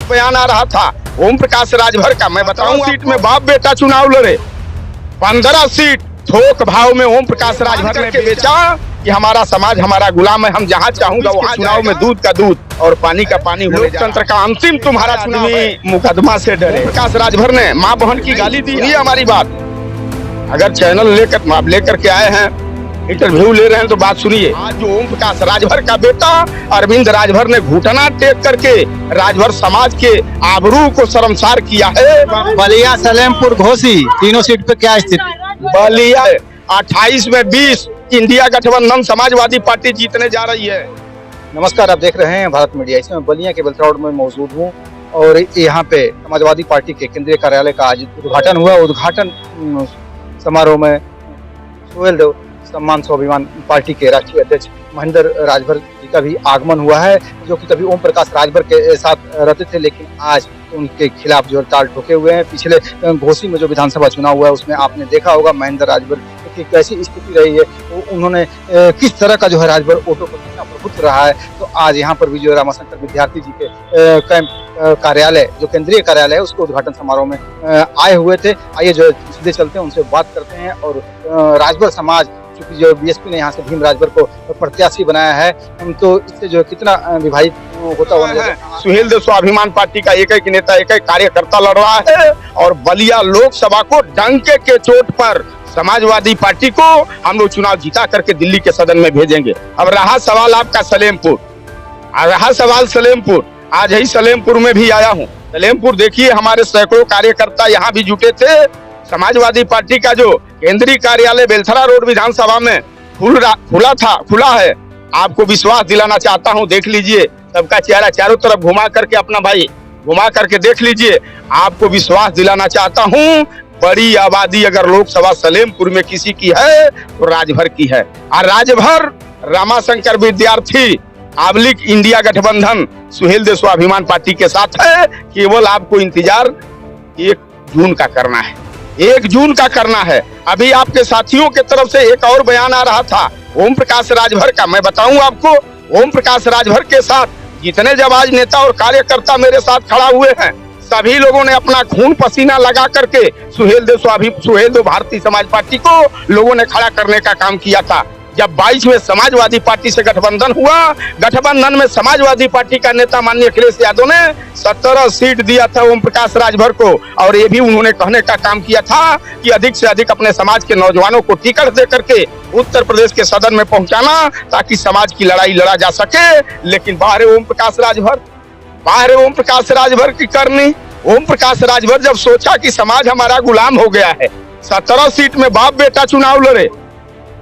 बयान आ रहा था ओम प्रकाश राजभर का, मैं बताऊं सीट में बाप बेटा चुनाव लड़े, 15 सीट थोक भाव में ओम प्रकाश राजभर ने बेचा कि हमारा समाज हमारा गुलाम है, हम जहां चाहूंगा वहां चुनाव में दूध का दूध और पानी का पानी होने लोकतंत्र का अंतिम तुम्हारा चुनाव मुकदमा से डरे। प्रकाश राजभर ने माँ बहन की गाली दी है हमारी बात। अगर चैनल लेकर के आए हैं, इंटरव्यू ले रहे हैं तो बात सुनिए। आज जो ओम प्रकाश राजभर का बेटा अरविंद राजभर ने घुटना टेक करके राजभर समाज के आबरू को शर्मसार किया है। बलिया, सलेमपुर, घोसी तीनों सीट पे क्या स्थिति? बलिया 28 में 20 इंडिया गठबंधन समाजवादी पार्टी जीतने जा रही है। नमस्कार, आप देख रहे हैं भारत मीडिया। इसमें बलिया के बेलथरा रोड में मौजूद हूँ और यहाँ पे समाजवादी पार्टी के केंद्रीय कार्यालय का आज उद्घाटन हुआ। उद्घाटन समारोह में सुहेल देव सम्मान स्वाभिमान पार्टी के राष्ट्रीय अध्यक्ष महेंद्र राजभर जी का भी आगमन हुआ है, जो कि कभी ओम प्रकाश राजभर के साथ रहते थे, लेकिन आज उनके खिलाफ जो ताल ठोके हुए हैं। पिछले घोसी में जो विधानसभा चुनाव हुआ है उसमें आपने देखा होगा महेंद्र राजभर की कैसी स्थिति रही है, तो उन्होंने किस तरह का जो है राजभर ऑटो पर कितना प्रभुत्व रहा है। तो आज यहाँ पर भी जो रामाशंकर विद्यार्थी जी के कैंप कार्यालय जो केंद्रीय कार्यालय है उसको उद्घाटन समारोह में आए हुए थे। आइए जो सीधे चलते हैं, उनसे बात करते हैं। और राजभर समाज क्योंकि जो बीएसपी ने यहाँ से भीम राजभर को प्रत्याशी बनाया है, तो इससे जो कितना विभाजित होता हुआ सुहेल देव स्वाभिमान पार्टी का एक एक नेता एक एक कार्यकर्ता लड़ रहा है और बलिया लोकसभा को डंके के चोट पर समाजवादी पार्टी को हम लोग चुनाव जीता करके दिल्ली के सदन में भेजेंगे। अब रहा सवाल आपका सलेमपुर, आज ही सलेमपुर में भी आया हूँ। सलेमपुर देखिए, हमारे सैकड़ों कार्यकर्ता यहाँ भी जुटे थे। समाजवादी पार्टी का जो केंद्रीय कार्यालय बेलथरा रोड विधानसभा में खुला है। आपको विश्वास दिलाना चाहता हूं, देख लीजिए सबका चेहरा चारों तरफ घुमा करके, अपना भाई घुमा करके देख लीजिए। आपको विश्वास दिलाना चाहता हूं, बड़ी आबादी अगर लोकसभा सलेमपुर में किसी की है तो राजभर की है। और राजभर रामाशंकर विद्यार्थी आबलिक इंडिया गठबंधन सुहेल देव स्वाभिमान पार्टी के साथ है। केवल आपको इंतजार 1 जून का करना है, 1 जून का करना है। अभी आपके साथियों के तरफ से एक और बयान आ रहा था ओम प्रकाश राजभर का, मैं बताऊं आपको, ओम प्रकाश राजभर के साथ जितने जाबाज नेता और कार्यकर्ता मेरे साथ खड़ा हुए हैं, सभी लोगों ने अपना खून पसीना लगा करके सुहेल देव भारतीय समाज पार्टी को लोगों ने खड़ा करने का काम किया था। जब 22 में समाजवादी पार्टी से गठबंधन हुआ, गठबंधन में समाजवादी पार्टी का नेता माननीय अखिलेश यादव ने 17 सीट दिया था ओम प्रकाश राजभर को, और ये भी उन्होंने कहने का काम किया था कि अधिक से अधिक अपने समाज के नौजवानों को टिकट दे करके उत्तर प्रदेश के सदन में पहुंचाना, ताकि समाज की लड़ाई लड़ा जा सके। लेकिन बाहर ओम प्रकाश राजभर की करनी। ओम प्रकाश राजभर जब सोचा कि समाज हमारा गुलाम हो गया है, 17 सीट में बाप बेटा चुनाव लड़े,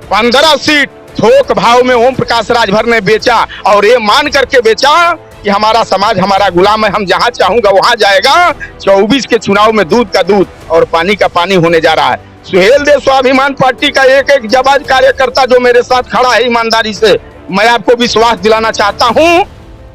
15 सीट थोक भाव में ओम प्रकाश राजभर ने बेचा, और ये मान करके बेचा कि हमारा समाज हमारा गुलाम है, हम जहां चाहूंगा वहां जाएगा। 24 के चुनाव में दूध का दूध और पानी का पानी होने जा रहा है। सुहेल देव स्वाभिमान पार्टी का एक एक जाबाज कार्यकर्ता जो मेरे साथ खड़ा है ईमानदारी से, मैं आपको विश्वास दिलाना चाहता हूँ,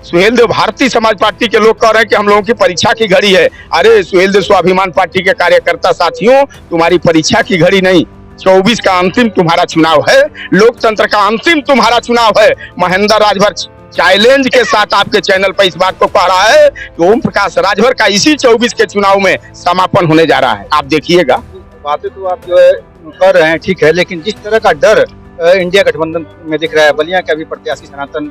सुहेल देव भारतीय समाज पार्टी के लोग कह रहे हैं कि हम लोगों की परीक्षा की घड़ी है। अरे सुहेल देव स्वाभिमान पार्टी के कार्यकर्ता साथियों, तुम्हारी परीक्षा की घड़ी नहीं, 24 का अंतिम तुम्हारा चुनाव है, लोकतंत्र का अंतिम तुम्हारा चुनाव है। महेंद्र राजभर चैलेंज के साथ आपके चैनल पर इस बात को कह रहा है कि ओम प्रकाश राजभर का इसी 24 के चुनाव में समापन होने जा रहा है। आप देखिएगा। बातें तो आप जो है कर रहे हैं ठीक है, लेकिन जिस तरह का डर इंडिया गठबंधन में दिख रहा है, बलिया के अभी प्रत्याशी सनातन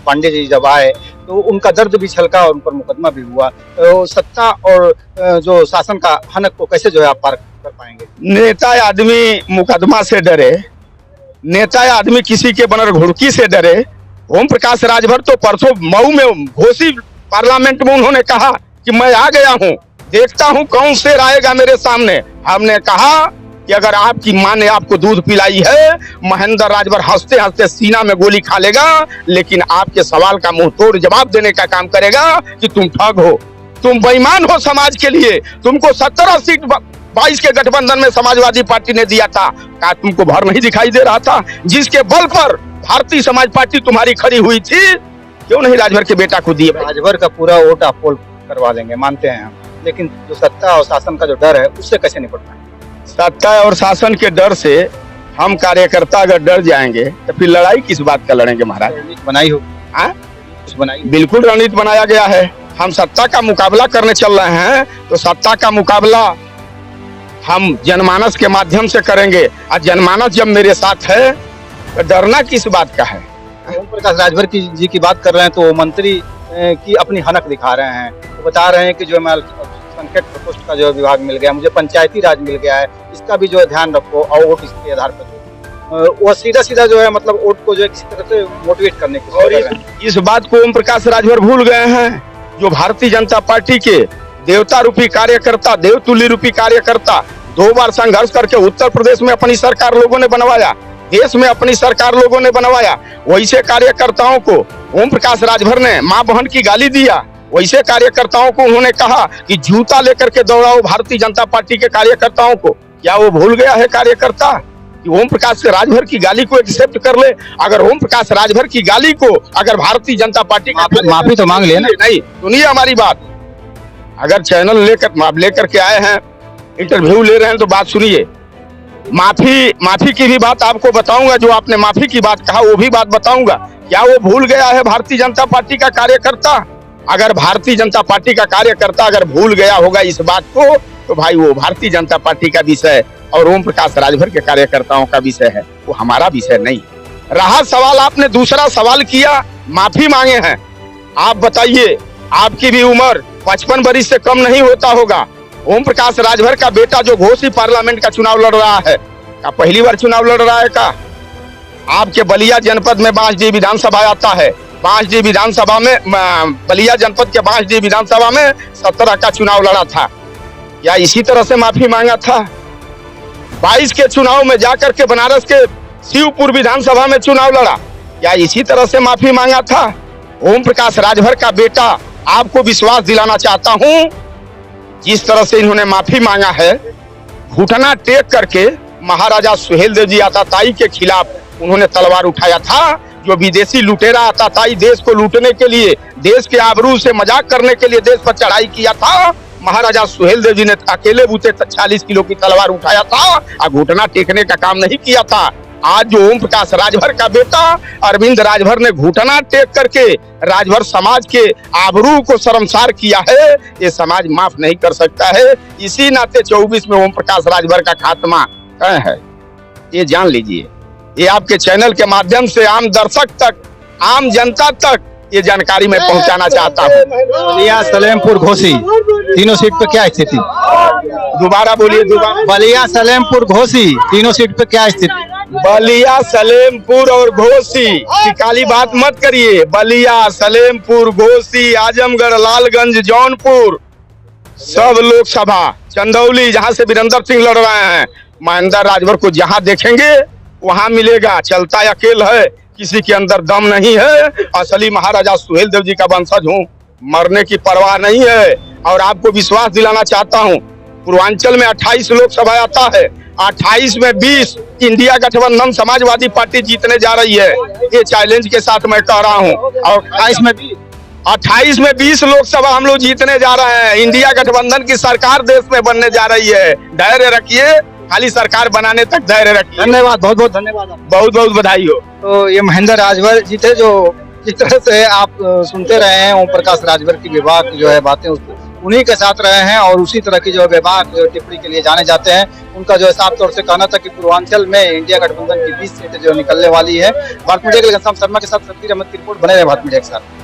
पांडे जी जब आए तो उनका दर्द भी छलका और उन पर मुकदमा भी हुआ। तो सत्ता और जो शासन का हनक को कैसे जो है आप पार कर पाएंगे? नेता आदमी मुकदमा से डरे, नेता आदमी किसी के बनर घुड़की से डरे। ओम प्रकाश राजभर तो परसों मऊ में घोसी पार्लियामेंट में उन्होंने कहा कि मैं आ गया हूं, देखता हूं कौन शेर आएगा मेरे सामने। हमने कहा कि अगर आपकी मां ने आपको दूध पिलाई है, महेंद्र राजभर हंसते हंसते सीना में गोली खा लेगा, लेकिन आपके सवाल का मुंह तोड़ जवाब देने का काम करेगा कि तुम ठग हो, तुम बेईमान हो समाज के लिए। तुमको 17 सीट 22 के गठबंधन में समाजवादी पार्टी ने दिया था, क्या तुमको भर नहीं दिखाई दे रहा था? जिसके बल पर भारतीय समाज पार्टी तुम्हारी खड़ी हुई थी, क्यों नहीं राजभर के बेटा को दिए? राजभर का पूरा वोट आप पोल करवा लेंगे, मानते हैं हम, लेकिन जो सत्ता और शासन का जो डर है उससे कैसे निपटना है? सत्ता और शासन के डर से हम कार्यकर्ता अगर डर जाएंगे तो फिर लड़ाई किस बात का लड़ेंगे महाराज? बनाई हो? बिल्कुल रणनीति बनाया गया है। हम सत्ता का मुकाबला करने चल रहे हैं तो सत्ता का मुकाबला हम जनमानस के माध्यम से करेंगे। और जनमानस जब मेरे साथ है तो डरना किस बात का है। ओम प्रकाश राजभर जी की बात कर रहे हैं तो मंत्री की अपनी हनक दिखा रहे हैं, तो बता रहे हैं कि जो मैं संकट प्रकोष्ठ का जो विभाग मिल गया, मुझे पंचायती राज मिल गया है, इसका भी जो है ध्यान रखो और वोट इसके आधार पर दो। वो सीधा सीधा जो है मतलब वोट को जो है किसी तरह से मोटिवेट करने की और इस बात को ओम प्रकाश राजभर भूल गए हैं। जो भारतीय जनता पार्टी के देवता रूपी कार्यकर्ता, देवतुल्य रूपी कार्यकर्ता 2 बार संघर्ष करके उत्तर प्रदेश में अपनी सरकार लोगों ने बनवाया, देश में अपनी सरकार लोगों ने बनवाया, वैसे कार्यकर्ताओं को ओम प्रकाश राजभर ने मां बहन की गाली दिया। वैसे कार्यकर्ताओं को उन्होंने कहा कि जूता लेकर के दौड़ाओ भारतीय जनता पार्टी के कार्यकर्ताओं को। क्या वो भूल गया है कार्यकर्ता कि ओम प्रकाश राजभर की गाली को एक्सेप्ट कर ले? अगर ओम प्रकाश राजभर की गाली को अगर भारतीय जनता पार्टी माफी तो मांग ले ना। नहीं, सुनिए हमारी बात। अगर चैनल लेकर के आए हैं, इंटरव्यू ले रहे हैं तो बात सुनिए। माफी की भी बात आपको बताऊंगा। जो आपने माफी की बात कहा वो भी बात बताऊंगा। क्या वो भूल गया है भारतीय जनता पार्टी का कार्यकर्ता? अगर भारतीय जनता पार्टी का कार्यकर्ता अगर भूल गया होगा इस बात को तो भाई वो भारतीय जनता पार्टी का विषय और ओम प्रकाश राजभर के कार्यकर्ताओं का विषय है, वो हमारा विषय नहीं। रहा सवाल, आपने दूसरा सवाल किया, माफी मांगे हैं। आप बताइए, आपकी भी उम्र 55 वर्ष से कम नहीं होता होगा। ओम प्रकाश राजभर का बेटा जो घोसी पार्लियामेंट का चुनाव लड़ रहा है, क्या पहली बार चुनाव लड़ रहा है? का आपके बलिया जनपद में बांसडीह विधानसभा आता है, बांसडीह विधानसभा में बलिया जनपद के बांसडीह विधानसभा में 17 का चुनाव लड़ा था। या इसी तरह से माफी मांगा था? 22 के चुनाव में जाकर के बनारस के शिवपुर विधानसभा में चुनाव लड़ा, या इसी तरह से माफी मांगा था? ओम प्रकाश राजभर का बेटा, आपको विश्वास दिलाना चाहता हूं, जिस तरह से इन्होंने माफी मांगा है, घुटना टेक करके महाराजा सुहेलदेव जी आताताई के खिलाफ उन्होंने तलवार उठाया था। जो विदेशी लुटेरा आताताई देश को लूटने के लिए, देश के आबरू से मजाक करने के लिए देश पर चढ़ाई किया था, महाराजा सुहेलदेव जी ने अकेले बूते 40 किलो की तलवार उठाया था और घुटना टेकने का काम नहीं किया था। आज जो ओम प्रकाश राजभर का बेटा अरविंद राजभर ने घुटना टेक करके राजभर समाज के आबरू को शर्मसार किया है, ये समाज माफ नहीं कर सकता है। इसी नाते 24 में ओम प्रकाश राजभर का खात्मा तय है, ये जान लीजिए। ये आपके चैनल के माध्यम से आम दर्शक तक, आम जनता तक ये जानकारी मैं पहुंचाना चाहता हूँ। बलिया, सलेमपुर, घोसी तीनों सीट पे क्या स्थिति? दोबारा बोलिए। दोबारा। बलिया, सलेमपुर, घोसी तीनों सीट पे क्या स्थिति? बलिया, सलेमपुर और घोसी की काली बात मत करिए। बलिया, सलेमपुर, घोसी, आजमगढ़, लालगंज, जौनपुर, सब लोकसभा, चंदौली जहां से वीरेंद्र सिंह लड़ रहे हैं, महेंद्र राजभर को जहां देखेंगे वहां मिलेगा। चलता अकेल है, किसी के अंदर दम नहीं है। असली महाराजा सुहेलदेव जी का वंशज हूँ, मरने की परवाह नहीं है। और आपको विश्वास दिलाना चाहता हूँ, पूर्वांचल में 28 लोकसभा आता है, 28 में 20 इंडिया गठबंधन समाजवादी पार्टी जीतने जा रही है। ये चैलेंज के साथ मैं कह रहा हूँ। और 28 में 20 लोकसभा हम लोग जीतने जा रहे हैं। इंडिया गठबंधन की सरकार देश में बनने जा रही है। धैर्य रखिए, खाली सरकार बनाने तक धैर्य रखिए। धन्यवाद, बहुत बहुत धन्यवाद, बहुत बहुत बधाई हो। तो ये महेंद्र राजभर जी थे, जो जिस तरह से आप सुनते रहे हैं ओम प्रकाश राजभर की विवाह की जो है बातें उन्हीं के साथ रहे हैं और उसी तरह की जो विवाह टिप्पणी के लिए जाने जाते हैं। उनका जो है साफ तौर से कहना था कि पूर्वांचल में इंडिया गठबंधन की 20 सीटें जो निकलने वाली है। भारत मीडिया के लिए घनश्याम शर्मा के साथ सतीश अहमद की रिपोर्ट। बने रहे भारत मीडिया के साथ।